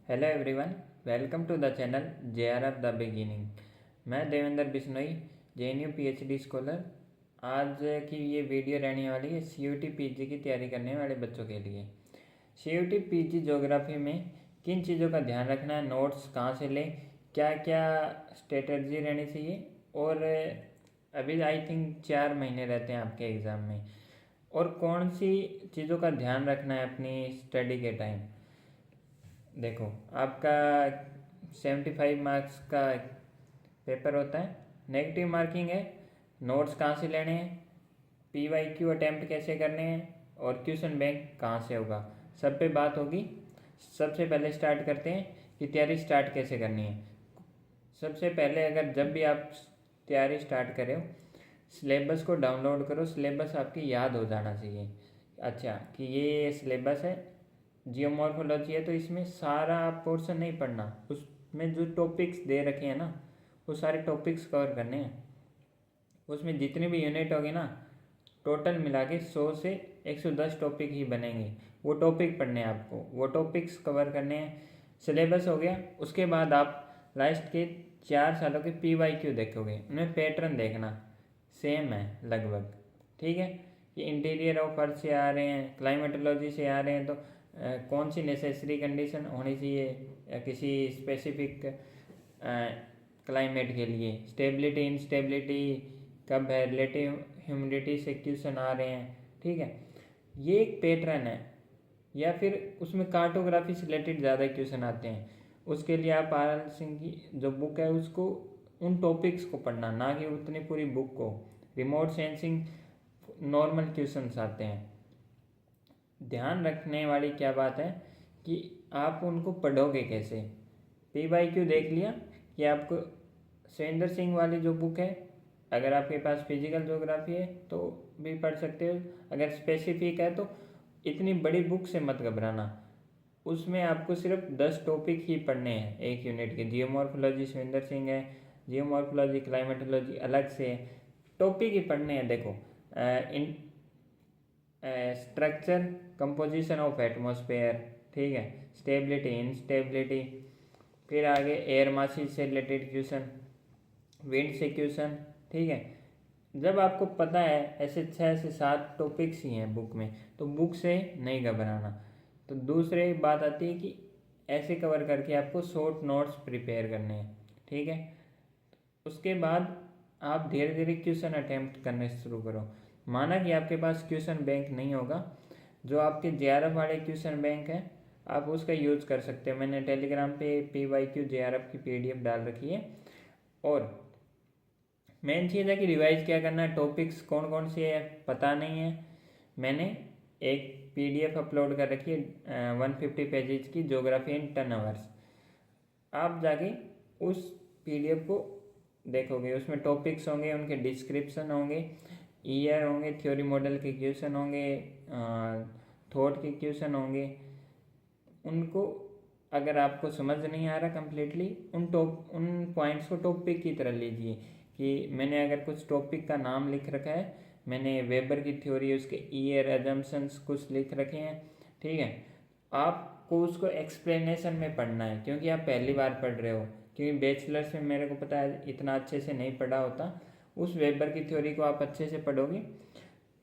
Hello everyone, welcome to the channel JRF the beginning. मैं Devendra Bishnoi, JNU PhD scholar. आज की ये वीडियो रहने वाली है CUT PG की तैयारी करने वाले बच्चों के लिए। CUT PG ज्योग्राफी में किन चीज़ों का ध्यान रखना है, नोट्स कहाँ से लें, क्या क्या स्ट्रेटजी रहनी चाहिए, और अभी आई थिंक 4 महीने रहते हैं आपके एग्ज़ाम में, और कौन सी चीज़ों का ध्यान रखना है अपनी स्टडी के टाइम। देखो, आपका 75 मार्क्स का पेपर होता है, नेगेटिव मार्किंग है, नोट्स कहाँ से लेने हैं, PYQ अटैम्प्ट कैसे करने हैं, और क्वेश्चन बैंक कहाँ से होगा, सब पे बात होगी। सबसे पहले स्टार्ट करते हैं कि तैयारी स्टार्ट कैसे करनी है। सबसे पहले अगर जब भी आप तैयारी स्टार्ट करें, सिलेबस को डाउनलोड करो। सिलेबस आपकी याद हो जाना चाहिए। अच्छा, कि ये सिलेबस है, जियोमॉर्फोलॉजी है, तो इसमें सारा आप पोर्शन नहीं पढ़ना, उसमें जो टॉपिक्स दे रखे हैं ना, वो सारे टॉपिक्स कवर करने हैं। उसमें जितने भी यूनिट होगी ना, टोटल मिला के 100 से 110 टॉपिक ही बनेंगे। वो टॉपिक पढ़ने हैं आपको, वो टॉपिक्स कवर करने हैं। सिलेबस हो गया। उसके बाद आप लास्ट के 4 सालों के PYQ देखोगे, उनमें पैटर्न देखना सेम है लगभग। ठीक है, कि इंटीरियर ऑफ अर्थ से आ रहे हैं, क्लाइमेटोलॉजी से आ रहे हैं, तो कौन सी नेसेसरी कंडीशन होनी चाहिए या किसी स्पेसिफिक क्लाइमेट के लिए, स्टेबिलिटी इंस्टेबिलिटी कब है, रिलेटिव ह्यूमिडिटी से क्वेश्चन आ रहे हैं। ठीक है, ये एक पैटर्न है। या फिर उसमें कार्टोग्राफी से रिलेटेड ज़्यादा क्वेश्चन आते हैं, उसके लिए आप RL सिंह की जो बुक है उसको, उन टॉपिक्स को पढ़ना, ना कि उतनी पूरी बुक को। रिमोट सेंसिंग नॉर्मल क्वेश्चंस आते हैं। ध्यान रखने वाली क्या बात है कि आप उनको पढ़ोगे कैसे। PYQ देख लिया कि आपको सुरेंद्र सिंह वाली जो बुक है, अगर आपके पास फिजिकल ज्योग्राफी है तो भी पढ़ सकते हो। अगर स्पेसिफिक है तो इतनी बड़ी बुक से मत घबराना, उसमें आपको सिर्फ 10 टॉपिक ही पढ़ने हैं एक यूनिट के। जियोमॉर्फोलॉजी सुरेंद्र सिंह है, जियोमॉर्फोलॉजी क्लाइमेटोलॉजी अलग से है, टॉपिक ही पढ़ने हैं। देखो, इन स्ट्रक्चर कंपोजिशन ऑफ एटमॉस्फेयर, ठीक है, स्टेबिलिटी इंस्टेबिलिटी, फिर आगे एयर मासेस से रिलेटेड क्वेश्चन, विंड से क्वेश्चन। ठीक है, जब आपको पता है ऐसे 6 से 7 टॉपिक्स ही हैं बुक में, तो बुक से नहीं घबराना। तो दूसरी बात आती है कि ऐसे कवर करके आपको शॉर्ट नोट्स प्रिपेयर करने हैं। ठीक है, उसके बाद आप धीरे धीरे क्वेश्चन अटैम्प्ट करने शुरू करो। माना कि आपके पास क्वेश्चन बैंक नहीं होगा, जो आपके JRF वाले क्वेश्चन बैंक है आप उसका यूज़ कर सकते हो। मैंने टेलीग्राम पे PYQ JRF की PDF डाल रखी है। और मेन चीज़ है कि रिवाइज क्या करना है, टॉपिक्स कौन कौन से है पता नहीं है। मैंने एक PDF अपलोड कर रखी है 150 पेजेज की, ज्योग्राफी इन 10 आवर्स। आप जाके उस PDF को देखोगे, उसमें टॉपिक्स होंगे, उनके डिस्क्रिप्शन होंगे, ईयर होंगे, थ्योरी मॉडल के क्वेश्चन होंगे, थॉट के क्वेश्चन होंगे। उनको अगर आपको समझ नहीं आ रहा कम्प्लीटली, उन पॉइंट्स को टॉपिक की तरह लीजिए। कि मैंने अगर कुछ टॉपिक का नाम लिख रखा है, मैंने वेबर की थ्योरी, उसके ईयर एजम्पशंस कुछ लिख रखे हैं, ठीक है, आपको उसको एक्सप्लेनेशन में पढ़ना है, क्योंकि आप पहली बार पढ़ रहे हो। क्योंकि बैचलर्स में मेरे को पता है इतना अच्छे से नहीं पढ़ा होता। उस वेबर की थ्योरी को आप अच्छे से पढ़ोगे,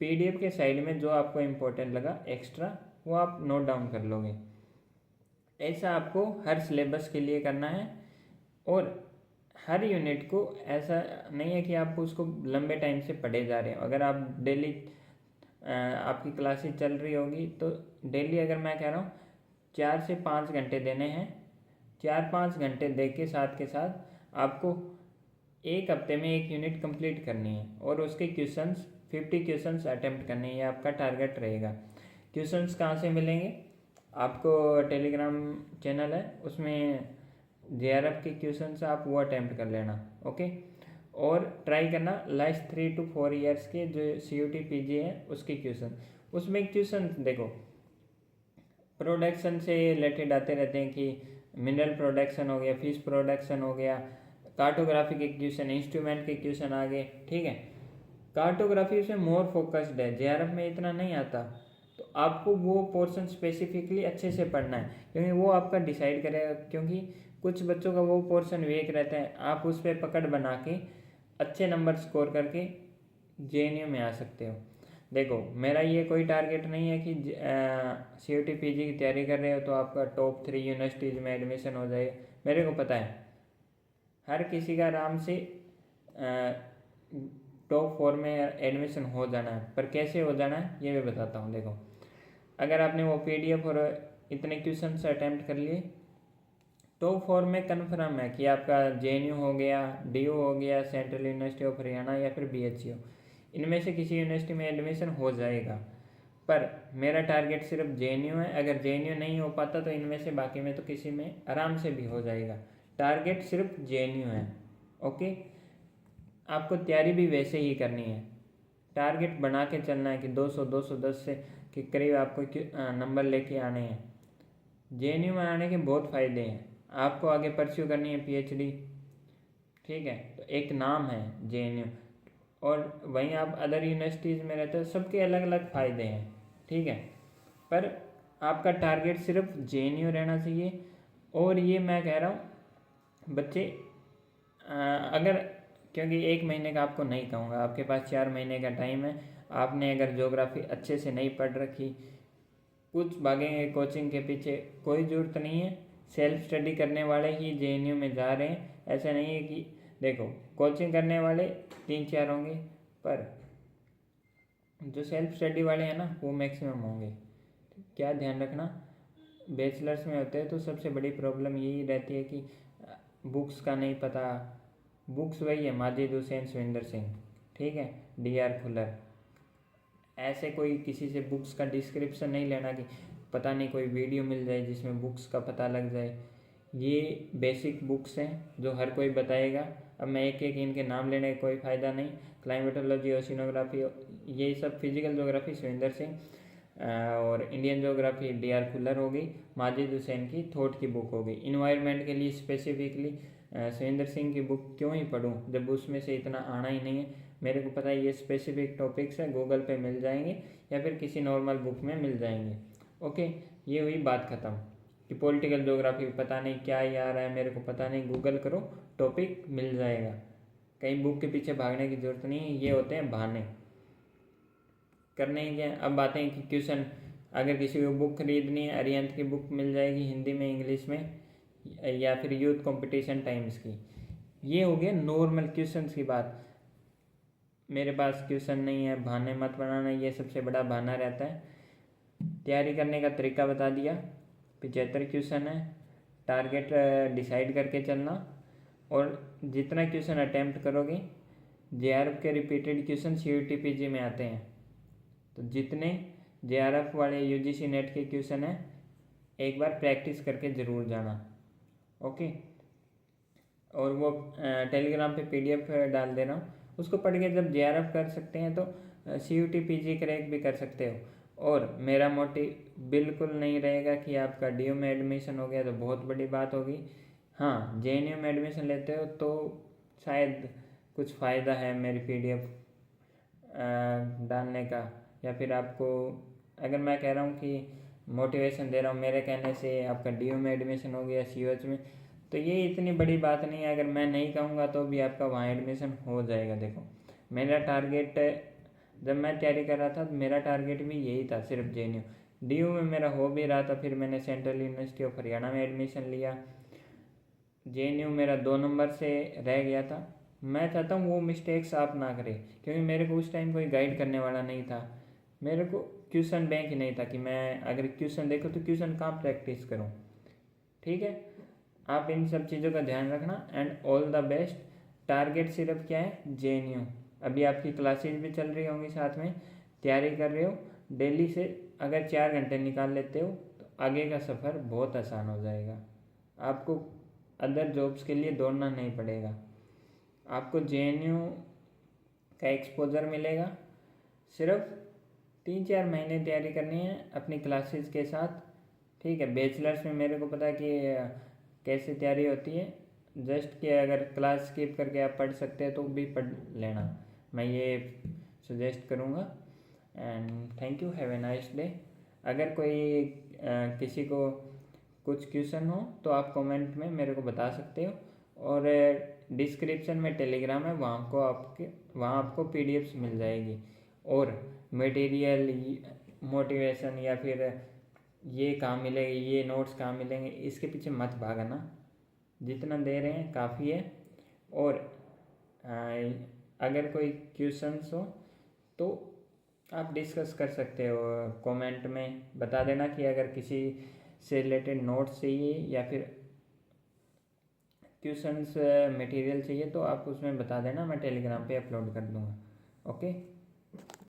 PDF के साइड में जो आपको इम्पोर्टेंट लगा एक्स्ट्रा, वो आप नोट डाउन कर लोगे। ऐसा आपको हर सिलेबस के लिए करना है। और हर यूनिट को ऐसा नहीं है कि आप उसको लंबे टाइम से पढ़े जा रहे हो। अगर आप डेली आपकी क्लासेस चल रही होगी, तो डेली अगर मैं कह रहा हूँ 4 से 5 घंटे देने हैं, 4-5 घंटे दे के साथ आपको एक हफ्ते में एक यूनिट कंप्लीट करनी है, और उसके क्वेश्चंस 50 क्वेश्चंस अटेम्प्ट करने हैं, ये आपका टारगेट रहेगा। क्वेश्चंस कहाँ से मिलेंगे, आपको टेलीग्राम चैनल है, उसमें JRF के क्वेश्चंस आप वो अटेम्प्ट कर लेना। ओके, और ट्राई करना लास्ट 3 to 4 ईयर्स के जो CUT PG है उसके क्वेश्चन। उसमें क्वेश्चन देखो, प्रोडक्शन से रिलेटेड आते रहते हैं, कि मिनरल प्रोडक्शन हो गया, फिश प्रोडक्शन हो गया, कार्टोग्राफी के क्वेश्चन, इंस्ट्रूमेंट के क्वेश्चन आ गए। ठीक है, कार्टोग्राफी से मोर फोकस्ड है, JRF में इतना नहीं आता। तो आपको वो पोर्शन स्पेसिफिकली अच्छे से पढ़ना है, क्योंकि वो आपका डिसाइड करेगा। क्योंकि कुछ बच्चों का वो पोर्शन वीक रहता है, आप उस पर पकड़ बना के अच्छे नंबर स्कोर करके JNU में आ सकते हो। देखो, मेरा ये कोई टारगेट नहीं है कि CUT PG की तैयारी कर रहे हो तो आपका टॉप 3 यूनिवर्सिटीज़ में एडमिशन हो जाएगा। मेरे को पता है हर किसी का आराम से टॉप 4 में एडमिशन हो जाना है, पर कैसे हो जाना है ये मैं बताता हूँ। देखो, अगर आपने वो PDF और इतने क्वेश्चन से अटैम्प्ट कर लिए, टॉप 4 में कन्फर्म है कि आपका JNU हो गया, DU हो गया, सेंट्रल यूनिवर्सिटी ऑफ हरियाणा या फिर BHU, इनमें से किसी यूनिवर्सिटी में एडमिशन हो जाएगा। पर मेरा टारगेट सिर्फ JNU है। अगर JNU नहीं हो पाता तो इनमें से बाकी में तो किसी में आराम से भी हो जाएगा। टारगेट सिर्फ JNU है। ओके, आपको तैयारी भी वैसे ही करनी है, टारगेट बना के चलना है कि 200-210 से के करीब आपको नंबर लेके आने हैं। JNU में आने के बहुत फ़ायदे हैं। आपको आगे परस्यू करनी है PhD, ठीक है, तो एक नाम है JNU, और वहीं आप अदर यूनिवर्सिटीज़ में रहते हो, सबके अलग अलग फ़ायदे हैं, ठीक है। पर आपका टारगेट सिर्फ JNU रहना चाहिए। और ये मैं कह रहा हूँ बच्चे, अगर, क्योंकि 1 महीने का आपको नहीं कहूँगा, आपके पास 4 महीने का टाइम है। आपने अगर ज्योग्राफी अच्छे से नहीं पढ़ रखी, कुछ भागेंगे कोचिंग के पीछे, कोई ज़रूरत नहीं है। सेल्फ स्टडी करने वाले ही JNU में जा रहे हैं। ऐसा नहीं है कि, देखो, कोचिंग करने वाले 3-4 होंगे, पर जो सेल्फ स्टडी वाले हैं ना वो मैक्सिमम होंगे। क्या ध्यान रखना, बैचलर्स में होते हैं तो सबसे बड़ी प्रॉब्लम यही रहती है कि बुक्स का नहीं पता। बुक्स वही है, माजिद हुसैन, सुविंदर सिंह, ठीक है, DR खुल्लर। ऐसे कोई किसी से बुक्स का डिस्क्रिप्शन नहीं लेना कि पता नहीं कोई वीडियो मिल जाए जिसमें बुक्स का पता लग जाए। ये बेसिक बुक्स हैं जो हर कोई बताएगा। अब मैं एक एक इनके नाम लेने का कोई फ़ायदा नहीं। क्लाइमेटोलॉजी, ओशिनोग्राफी, ये सब, फिजिकल ज्योग्राफी सुविंदर सिंह, और इंडियन ज्योग्राफी DR खुल्लर हो गई, माजिद हुसैन की थॉट की बुक हो गई। इन्वायरमेंट के लिए स्पेसिफिकली सुविंदर सिंह की बुक क्यों ही पढूं जब उसमें से इतना आना ही नहीं है। मेरे को पता है ये स्पेसिफिक टॉपिक्स है, गूगल पे मिल जाएंगे या फिर किसी नॉर्मल बुक में मिल जाएंगे। ओके, ये हुई बात ख़त्म कि पॉलिटिकल ज्योग्राफी पता नहीं क्या ही आ रहा है, मेरे को पता नहीं, गूगल करो, टॉपिक मिल जाएगा। कहीं बुक के पीछे भागने की ज़रूरत नहीं है। ये होते हैं बहाने, करने ही क्या। अब बातें हैं कि क्वेश्चन, अगर किसी को बुक खरीदनी है, अरिहंत की बुक मिल जाएगी हिंदी में, इंग्लिश में, या फिर यूथ कंपटीशन टाइम्स की। ये हो गया नॉर्मल क्वेश्चंस की बात। मेरे पास क्वेश्चन नहीं है, बहाने मत बनाना, ये सबसे बड़ा बहाना रहता है। तैयारी करने का तरीका बता दिया, 75 क्वेश्चन है, टारगेट डिसाइड करके चलना, और जितना क्वेश्चन अटैम्प्ट करोगे, JRF के रिपीटेड क्वेश्चन CUT PG में आते हैं, तो जितने JRF वाले UGC नेट के क्वेश्चन हैं एक बार प्रैक्टिस करके ज़रूर जाना। ओके, और वो टेलीग्राम पे PDF डाल दे रहा हूँ, उसको पढ़ के जब JRF कर सकते हैं तो CUT PG क्रैक भी कर सकते हो। और मेरा मोटिव बिल्कुल नहीं रहेगा कि आपका DU में एडमिशन हो गया तो बहुत बड़ी बात होगी। हाँ, JNU में एडमिशन लेते हो तो शायद कुछ फ़ायदा है मेरी PDF डालने का, या फिर आपको, अगर मैं कह रहा हूँ कि मोटिवेशन दे रहा हूँ, मेरे कहने से आपका DU में एडमिशन हो गया, COH में, तो ये इतनी बड़ी बात नहीं है। अगर मैं नहीं कहूँगा तो भी आपका वहाँ एडमिशन हो जाएगा। देखो, मेरा टारगेट, जब मैं तैयारी कर रहा था तो मेरा टारगेट भी यही था, सिर्फ JNU। DU में मेरा हो भी रहा था, फिर मैंने सेंट्रल यूनिवर्सिटी ऑफ हरियाणा में एडमिशन लिया। JNU मेरा 2 नंबर से रह गया था। मैं चाहता हूँ वो मिस्टेक्स आप ना करें, क्योंकि मेरे को उस टाइम कोई गाइड करने वाला नहीं था। मेरे को क्वेश्चन बैंक ही नहीं था कि मैं अगर क्वेश्चन देखूँ तो क्वेश्चन कहाँ प्रैक्टिस करूँ, ठीक है। आप इन सब चीज़ों का ध्यान रखना, and all the best. Target सिर्फ क्या है, JNU। अभी आपकी क्लासेज भी चल रही होंगी, साथ में तैयारी कर रहे हो, डेली से अगर 4 घंटे निकाल लेते हो तो आगे का सफ़र बहुत आसान हो जाएगा। आपको अदर जॉब्स के लिए दौड़ना नहीं पड़ेगा, आपको JNU का एक्सपोजर मिलेगा। सिर्फ 3-4 महीने तैयारी करनी है अपनी क्लासेस के साथ, ठीक है। बैचलर्स में मेरे को पता है कि कैसे तैयारी होती है, जस्ट कि अगर क्लास स्किप करके आप पढ़ सकते हैं तो भी पढ़ लेना, मैं ये सजेस्ट करूँगा। And thank you, have a nice day. अगर कोई किसी को कुछ क्वेश्चन हो तो आप कमेंट में मेरे को बता सकते हो। और डिस्क्रिप्शन में टेलीग्राम है, वहाँ आपको पीडीएफ्स मिल जाएगी। और मटेरियल, मोटिवेशन या फिर ये कहाँ मिलेंगे, ये नोट्स कहाँ मिलेंगे, इसके पीछे मत भागना, जितना दे रहे हैं काफ़ी है। और अगर कोई क्वेश्चंस हो तो आप डिस्कस कर सकते हो, कमेंट में बता देना कि अगर किसी से रिलेटेड नोट्स चाहिए या फिर क्वेश्चंस मटेरियल चाहिए तो आप उसमें बता देना, मैं टेलीग्राम पे अपलोड कर दूँगा। ओके।